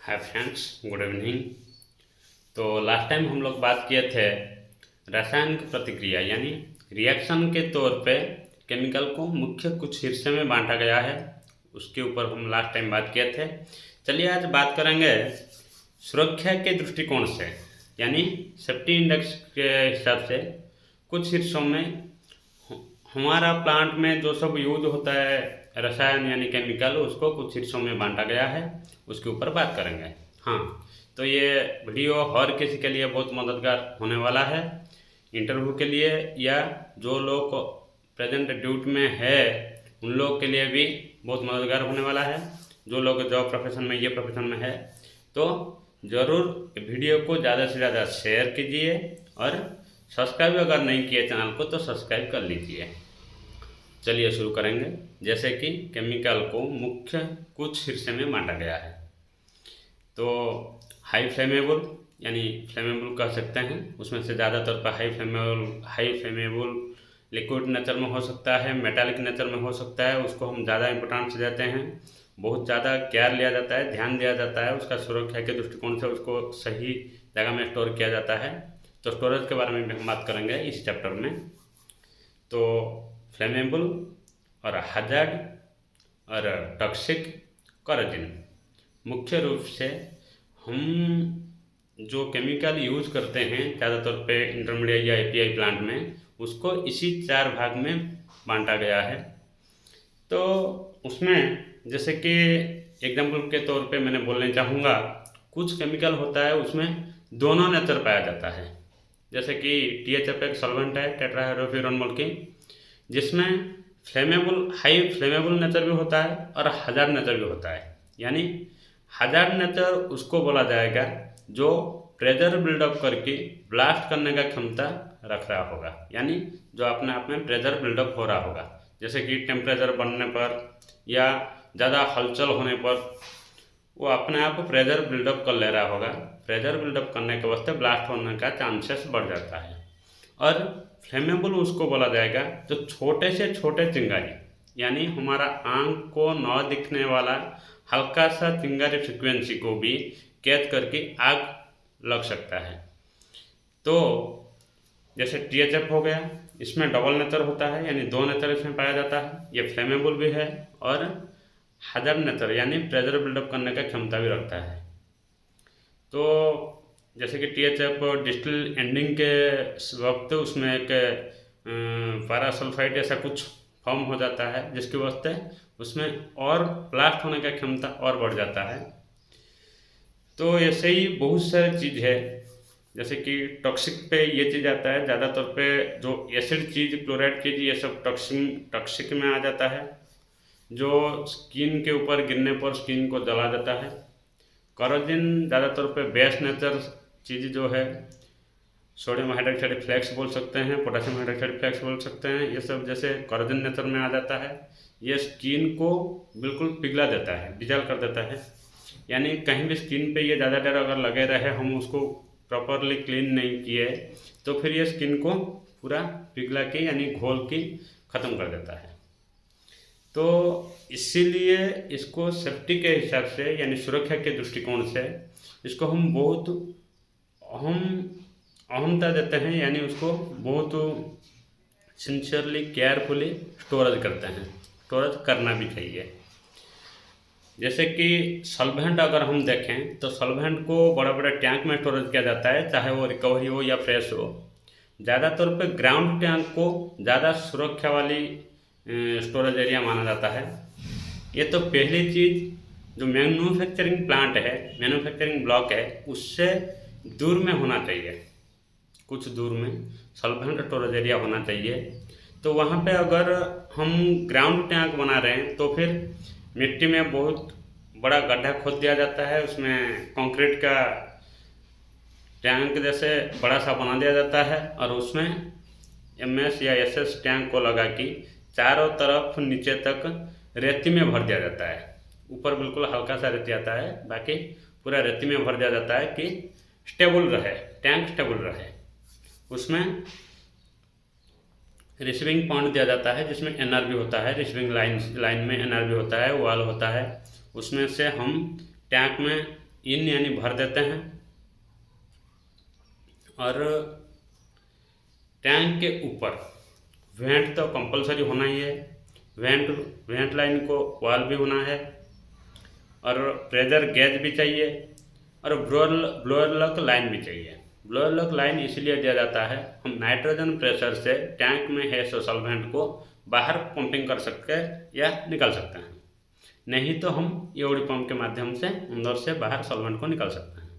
Hi friends, good evening. तो last time हम लोग बात किए थे रासायनिक प्रतिक्रिया यानी रिएक्शन के तौर पे केमिकल को मुख्य कुछ हिस्से में बांटा गया है, उसके ऊपर हम लास्ट टाइम बात किए थे। चलिए आज बात करेंगे सुरक्षा के दृष्टिकोण से, यानी सेफ्टी इंडेक्स के हिसाब से कुछ हिस्सों में हमारा प्लांट में जो सब यूज होता है रसायन यानी केमिकल, उसको कुछ हिस्सों में बांटा गया है, उसके ऊपर बात करेंगे। हाँ, तो ये वीडियो हर किसी के लिए बहुत मददगार होने वाला है, इंटरव्यू के लिए या जो लोग प्रेजेंट ड्यूटी में है उन लोग के लिए भी बहुत मददगार होने वाला है। जो लोग जॉब प्रोफेशन में, ये प्रोफेशन में है, तो ज़रूर वीडियो को ज़्यादा से ज़्यादा शेयर कीजिए और सब्सक्राइब अगर नहीं किए चैनल को तो सब्सक्राइब कर लीजिए। चलिए शुरू करेंगे। जैसे कि केमिकल को मुख्य कुछ हिस्से में बांटा गया है, तो हाई फ्लेमेबल यानी फ्लेमेबल कह सकते हैं, उसमें से ज़्यादातर पर हाई फ्लेमेबल लिक्विड नेचर में हो सकता है, मेटालिक नेचर में हो सकता है, उसको हम ज़्यादा इंपॉर्टेंस देते हैं, बहुत ज़्यादा केयर लिया जाता है, ध्यान दिया जाता है, उसका सुरक्षा के दृष्टिकोण से उसको सही जगह में स्टोर किया जाता है। तो स्टोरेज के बारे में भी हम बात करेंगे इस चैप्टर में। तो फ्लेमेबल और हजार्ड और टॉक्सिक कॉरोजन, मुख्य रूप से हम जो केमिकल यूज करते हैं ज़्यादातर पे इंटरमीडिएट या एपीआई प्लांट में, उसको इसी 4 भाग में बांटा गया है। तो उसमें जैसे कि एग्जाम्पल के तौर पे मैंने बोलना चाहूँगा, कुछ केमिकल होता है उसमें दोनों नेचर पाया जाता है। जैसे कि THF एक सॉल्वेंट है, टेट्राहाइड्रोफ्यूरॉनमोल, जिसमें हाई फ्लेमेबल नेचर भी होता है और हजार्ड नेचर भी होता है। यानी हजार्ड नेचर उसको बोला जाएगा जो प्रेशर बिल्डअप करके ब्लास्ट करने का क्षमता रख रहा होगा, यानी जो अपने आप में प्रेशर बिल्डअप हो रहा होगा। जैसे कि टेम्परेचर बढ़ने पर या ज़्यादा हलचल होने पर वो अपने आप प्रेशर बिल्डअप कर ले रहा होगा। प्रेशर बिल्डअप करने के वास्ते ब्लास्ट होने का चांसेस बढ़ जाता है। और फ्लेमेबल उसको बोला जाएगा जो छोटे से छोटे चिंगारी, यानी हमारा आंख को न दिखने वाला हल्का सा चिंगारी फ्रिक्वेंसी को भी कैच करके आग लग सकता है। तो जैसे THF हो गया, इसमें डबल नेचर होता है, यानी 2 नेचर इसमें पाया जाता है। ये फ्लेमेबल भी है और हजार्ड नेचर यानी प्रेशर बिल्डअप करने का क्षमता भी रखता है। तो जैसे कि THF डिस्टिल एंडिंग के वक्त उसमें एक पैरासल्फाइड ऐसा कुछ फॉर्म हो जाता है, जिसकी वजह से उसमें और ब्लास्ट होने का क्षमता और बढ़ जाता है। तो ऐसे ही बहुत सारी चीज़ है। जैसे कि टॉक्सिक पे ये चीज़ आता है, ज़्यादातर पे जो एसिड चीज़, क्लोराइड चीज़, ये सब टॉक्सिक में आ जाता है, जो स्किन के ऊपर गिरने पर स्किन को जला देता है। कॉरोजन ज़्यादातर पे बेस नेचर चीज़ जो है, सोडियम हाइड्रोक्साइड फ्लेक्स बोल सकते हैं, पोटेशियम हाइड्रोक्साइड फ्लेक्स बोल सकते हैं, ये सब जैसे कॉरोजन नेचर में आ जाता है। ये स्किन को बिल्कुल पिघला देता है, डिजॉल्व कर देता है। यानी कहीं भी स्किन पे ये ज़्यादा देर अगर लगे रहे, हम उसको प्रॉपरली क्लीन नहीं किए, तो फिर ये स्किन को पूरा पिघला के यानी घोल के ख़त्म कर देता है। तो इसीलिए इसको सेफ्टी के हिसाब से यानी सुरक्षा के दृष्टिकोण से इसको हम बहुत अहमता देते हैं, यानी उसको बहुत सिंसियरली केयरफुली स्टोरेज करते हैं। स्टोरेज करना भी चाहिए। जैसे कि सॉल्वेंट अगर हम देखें तो सॉल्वेंट को बड़े बड़े टैंक में स्टोरेज किया जाता है, चाहे वो रिकवरी हो या फ्रेश हो। ज़्यादातर पे ग्राउंड टैंक को ज़्यादा सुरक्षा वाली स्टोरेज एरिया माना जाता है। ये तो पहली चीज़, जो मैन्युफैक्चरिंग प्लांट है, मैन्युफैक्चरिंग ब्लॉक है, उससे दूर में होना चाहिए, कुछ दूर में सॉल्वेंट स्टोरेज एरिया होना चाहिए। तो वहाँ पे अगर हम ग्राउंड टैंक बना रहे हैं तो फिर मिट्टी में बहुत बड़ा गड्ढा खोद दिया जाता है, उसमें कंक्रीट का टैंक जैसे बड़ा सा बना दिया जाता है और उसमें MS या SS टैंक को लगा के चारों तरफ नीचे तक रेती में भर दिया जाता है। ऊपर बिल्कुल हल्का सा रेती आता है, बाकी पूरा रेती में भर दिया जाता है कि स्टेबल रहे, टैंक स्टेबल रहे। उसमें रिसीविंग पॉइंट दिया जाता है जिसमें NRV होता है, रिसीविंग लाइन में NRV होता है, वाल होता है। उसमें से हम टैंक में इन यानी भर देते हैं और टैंक के ऊपर वेंट तो कंपलसरी होना ही है, वेंट लाइन को वाल भी होना है और प्रेशर गेज भी चाहिए और ब्लोअर लॉक लाइन भी चाहिए। ब्लोअर लॉक लाइन इसलिए दिया जाता है, हम नाइट्रोजन प्रेशर से टैंक में है सॉल्वेंट को बाहर पंपिंग कर सकते हैं या निकाल सकते हैं, नहीं तो हम ईओडी पंप के माध्यम से अंदर से बाहर सॉल्वेंट को निकाल सकते हैं।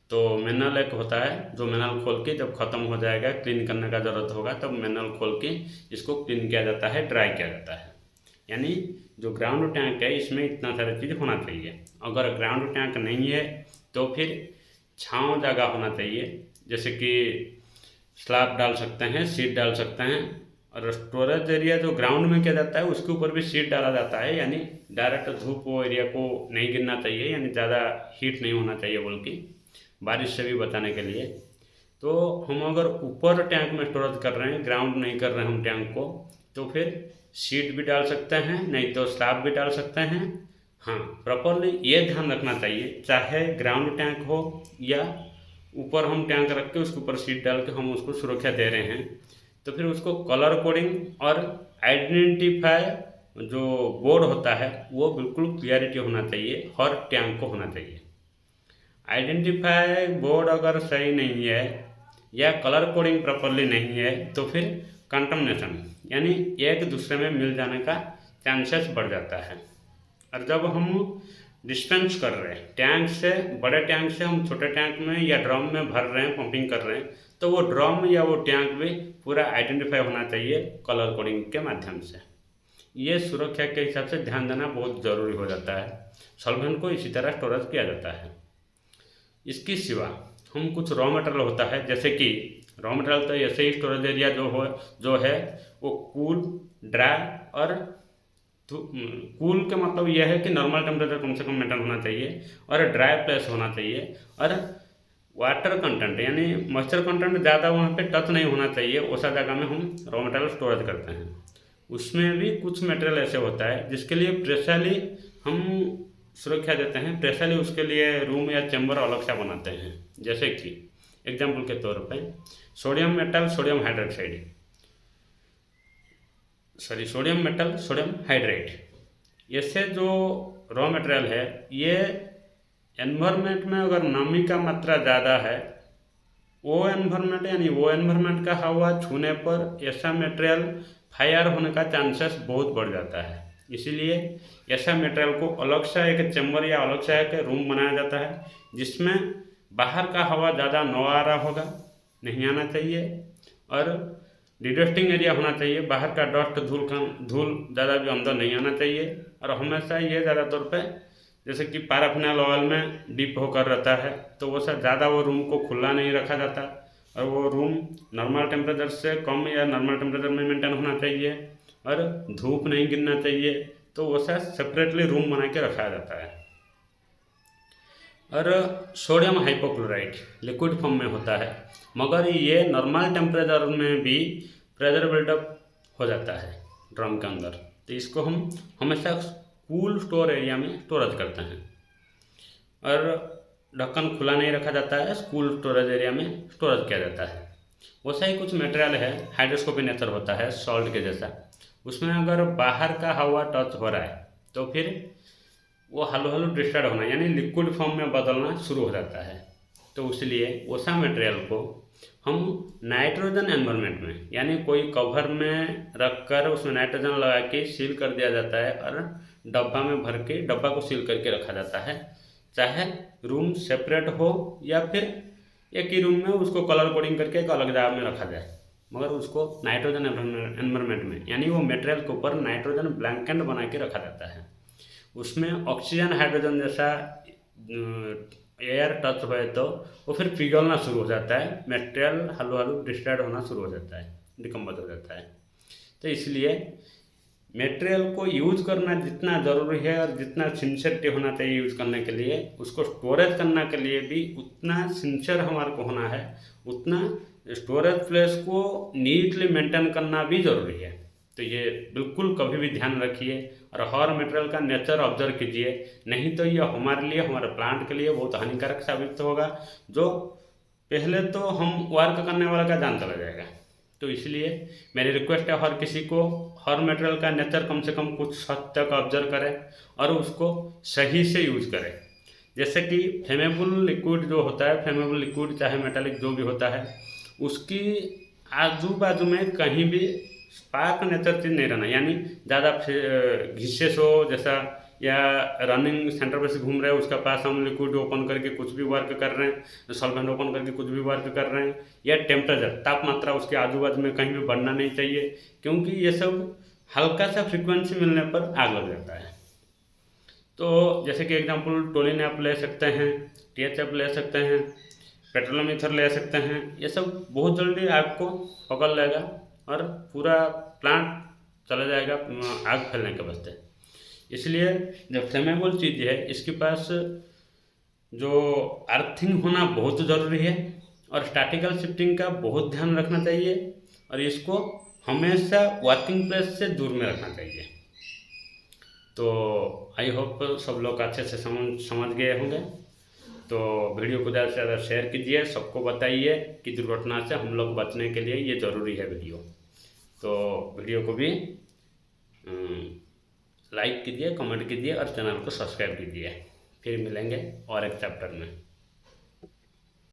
तो मैनुअल एक होता है जो मैनुअल खोल के जब ख़त्म हो जाएगा, क्लीन करने का ज़रूरत होगा, तब मैनुअल खोल के इसको क्लीन किया जाता है, ड्राई किया जाता है। यानी जो ग्राउंड टैंक है इसमें इतना सारा चीज़ होना चाहिए। अगर ग्राउंड टैंक नहीं है तो फिर छांव जगह होना चाहिए, जैसे कि स्लैब डाल सकते हैं, सीट डाल सकते हैं। और स्टोरेज एरिया जो ग्राउंड में किया जाता है उसके ऊपर भी सीट डाला जाता है, यानी डायरेक्ट धूप वो एरिया को नहीं गिरना चाहिए, यानी ज़्यादा हीट नहीं होना चाहिए, बल्कि बारिश से भी बचाने के लिए। तो हम अगर ऊपर टैंक में स्टोरेज कर रहे हैं, ग्राउंड नहीं कर रहे हैं हम टैंक को, तो फिर सीट भी डाल सकते हैं, नहीं तो स्लैब भी डाल सकते हैं। हाँ, प्रॉपरली ये ध्यान रखना चाहिए, चाहे ग्राउंड टैंक हो या ऊपर हम टैंक रख के उसके ऊपर सीट डाल के हम उसको सुरक्षा दे रहे हैं, तो फिर उसको कलर कोडिंग और आइडेंटिफाई जो बोर्ड होता है वो बिल्कुल क्लियरिटी होना चाहिए, हर टैंक को होना चाहिए। आइडेंटिफाई बोर्ड अगर सही नहीं है या कलर कोडिंग प्रॉपरली नहीं है तो फिर कंटामिनेशन यानी एक दूसरे में मिल जाने का चांसेस बढ़ जाता है। और जब हम डिस्पेंस कर रहे हैं टैंक से, बड़े टैंक से हम छोटे टैंक में या ड्रम में भर रहे हैं, पंपिंग कर रहे हैं, तो वो ड्रम या वो टैंक भी पूरा आइडेंटिफाई होना चाहिए कलर कोडिंग के माध्यम से। ये सुरक्षा के हिसाब से ध्यान देना बहुत ज़रूरी हो जाता है। सॉल्वेंट को इसी तरह स्टोरेज किया जाता है। इसके सिवा हम कुछ रॉ मटेरियल होता है, जैसे कि रॉ मटेरियल तो ऐसे ही स्टोरेज एरिया जो है वो कूल, ड्राई और कूल का मतलब यह है कि नॉर्मल टेम्परेचर कम से कम मेंटेन होना चाहिए और ड्राई प्लेस होना चाहिए और वाटर कंटेंट यानी मॉइस्चर कंटेंट ज़्यादा वहाँ पे टच नहीं होना चाहिए, उस जगह में हम रॉ मटेरियल स्टोरेज करते हैं। उसमें भी कुछ मटेरियल ऐसे होता है जिसके लिए प्रेशरली हम सुरक्षा देते हैं, प्रेशरली उसके लिए रूम या चैम्बर अलग से बनाते हैं। जैसे कि एग्जाम्पल के तौर पे सोडियम मेटल, सोडियम हाइड्रेट, ऐसे जो रॉ मटेरियल है ये एनवायरनमेंट में अगर नमी का मात्रा ज़्यादा है, वो एनवायरनमेंट का हवा छूने पर ऐसा मटेरियल फायर होने का चांसेस बहुत बढ़ जाता है। इसीलिए ऐसा मटेरियल को अलग से एक चैम्बर या अलग से एक रूम बनाया जाता है जिसमें बाहर का हवा ज़्यादा न आ रहा होगा, नहीं आना चाहिए, और डिडस्टिंग एरिया होना चाहिए, बाहर का डस्ट धूल ज़्यादा भी अंदर नहीं आना चाहिए। और हमेशा ये ज़्यादातर पे जैसे कि पैराफिनाइल ऑयल में डिप होकर रहता है, तो वो सब ज़्यादा वो रूम को खुला नहीं रखा जाता और वो रूम नॉर्मल टेम्परेचर से कम या नॉर्मल टेम्परेचर में मेंटेन होना चाहिए और धूप नहीं गिरना चाहिए, तो वो सब सेपरेटली रूम बना के रखा जाता है। और सोडियम हाइपोक्लोराइट लिक्विड फॉर्म में होता है, मगर ये नॉर्मल टेम्परेचर में भी प्रेशर बिल्डअप हो जाता है ड्रम के अंदर, तो इसको हम हमेशा कूल स्टोर एरिया में स्टोरेज करते हैं और ढक्कन खुला नहीं रखा जाता है, कूल स्टोरेज एरिया में स्टोरेज किया जाता है। वैसा ही कुछ मटेरियल है, हाइड्रोस्कोपिक नेचर होता है सॉल्ट के जैसा, उसमें अगर बाहर का हवा टच हो रहा है तो फिर वो हल्लू डिस्टर्ब होना यानी लिक्विड फॉर्म में बदलना शुरू हो जाता है। तो इसलिए वैसा मटेरियल को हम नाइट्रोजन एनवायरनमेंट में यानी कोई कवर में रखकर उसमें नाइट्रोजन लगा के सील कर दिया जाता है और डब्बा में भर के डब्बा को सील करके रखा जाता है, चाहे रूम सेपरेट हो या फिर एक ही रूम में उसको कलर कोडिंग करके एक अलग जगह में रखा जाए, मगर उसको नाइट्रोजन एनवायरनमेंट में यानी वो मटेरियल के ऊपर नाइट्रोजन ब्लैंकेट बना के रखा जाता है। उसमें ऑक्सीजन हाइड्रोजन जैसा एयर टच हुए तो वो फिर पिघलना शुरू हो जाता है, मटेरियल हल्लू डिस्टर्ब होना शुरू हो जाता है, डिकम्पोज हो जाता है। तो इसलिए मटेरियल को यूज़ करना जितना ज़रूरी है और जितना सिंसियरिटी होना चाहिए यूज़ करने के लिए, उसको स्टोरेज करने के लिए भी उतना सिंसियर हमारे को होना है, उतना स्टोरेज प्लेस को नीटली मेंटेन करना भी ज़रूरी है। तो ये बिल्कुल कभी भी ध्यान रखिए और हर मटेरियल का नेचर ऑब्जर्व कीजिए, नहीं तो ये हमारे लिए, हमारे प्लांट के लिए बहुत हानिकारक साबित होगा, जो पहले तो हम वर्क करने वाला का जान चला जाएगा। तो इसलिए मेरी रिक्वेस्ट है हर किसी को हर मटेरियल का नेचर कम से कम कुछ हद तक ऑब्जर्व करें और उसको सही से यूज करें। जैसे कि फ्लेमेबल लिक्विड जो होता है, फ्लेमेबल लिक्विड चाहे मेटालिक जो भी होता है, उसकी आजू बाजू में कहीं भी स्पार्क नेचर चीज नहीं रहना, यानी ज़्यादा घिस्से हो जैसा, या रनिंग सेंटर पे से घूम रहे हैं उसका पास हम लिक्विड ओपन करके कुछ भी वर्क कर रहे हैं, सॉल्वेंट ओपन करके कुछ भी वर्क कर रहे हैं, या टेम्परेचर तापमात्रा उसके आजू बाजू में कहीं भी बढ़ना नहीं चाहिए, क्योंकि ये सब हल्का सा फ्रीक्वेंसी मिलने पर आग लग जाता है। तो जैसे कि एग्जांपल टोलिन आप ले सकते हैं, THF ले सकते हैं, पेट्रोलियम ईथर ले सकते हैं, ये सब बहुत जल्दी आग को पकड़ लेगा और पूरा प्लांट चला जाएगा आग फैलने के वास्ते। इसलिए जो फ्लेमेबल चीज़ है इसके पास जो अर्थिंग होना बहुत ज़रूरी है और स्टैटिकल शिफ्टिंग का बहुत ध्यान रखना चाहिए, और इसको हमेशा वर्किंग प्लेस से दूर में रखना चाहिए। तो आई होप सब लोग अच्छे से समझ गए होंगे। तो वीडियो को ज़्यादा से ज़्यादा शेयर कीजिए, सबको बताइए कि दुर्घटना से हम लोग बचने के लिए ये ज़रूरी है वीडियो। तो वीडियो को भी लाइक कीजिए, कमेंट कीजिए और चैनल को सब्सक्राइब कीजिए। फिर मिलेंगे और एक चैप्टर में।